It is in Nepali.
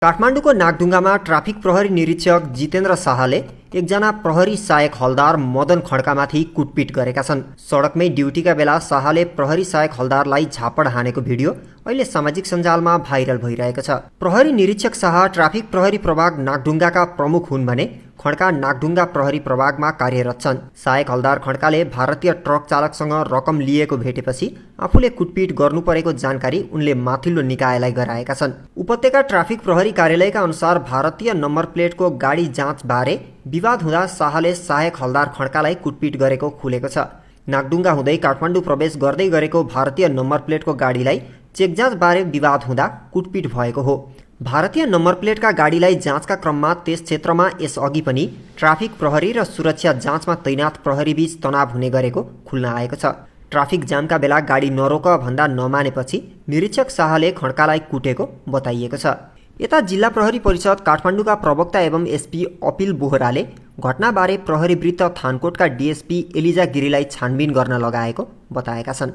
काठमाडौँको नागढुङ्गामा ट्राफिक प्रहरी निरीक्षक जितेन्द्र शाहले एकजना प्रहरी सहायक हलदार मदन खड्कामाथि कुटपिट गरेका छन्। सडकमै ड्युटीका बेला शाहले प्रहरी सहायक हलदारलाई झापड हानेको भिडियो अहिले सामाजिक सञ्जालमा भाइरल भइरहेको छ। प्रहरी निरीक्षक शाह ट्राफिक प्रहरी प्रभाग नागढुङ्गाका प्रमुख हुन् भने खड्का नागढुङ्गा प्रहरी प्रभागमा कार्यरत छन्। सहायक हलदार खड्काले भारतीय ट्रक चालकसँग रकम लिएको भेटेपछि आफूले कुटपिट गर्नु परेको जानकारी उनले माथिल्लो निकायलाई गराएका छन्। उपत्यका ट्राफिक प्रहरी कार्यालयका अनुसार भारतीय नम्बर प्लेटको गाडी जाँच बारे विवाद हुँदा शाहले सहायक हलदार खड्कालाई कुटपिट गरेको खुलेको छ। नागढुङ्गा हुँदै काठमाडौँ प्रवेश गर्दै गरेको भारतीय नम्बर प्लेटको गाडीलाई चेक जाँच बारे विवाद हुँदा कुटपिट भएको हो। भारतीय नम्बर प्लेटका गाडीलाई जाँचका क्रममा त्यस क्षेत्रमा यसअघि पनि ट्राफिक प्रहरी र सुरक्षा जाँचमा तैनात प्रहरीबीच तनाव हुने गरेको खुल्न आएको छ। ट्राफिक जामका बेला गाडी नरोक भन्दा नमानेपछि निरीक्षक शाहले खड्कालाई कुटेको बताइएको छ। यता जिल्ला प्रहरी परिषद काठमाडौँका प्रवक्ता एवं एसपी अपिल बोहराले घटनाबारे प्रहरी वृत्त थानकोटका डीएसपी एलिजा गिरीलाई छानबिन गर्न लगाएको बताएका छन्।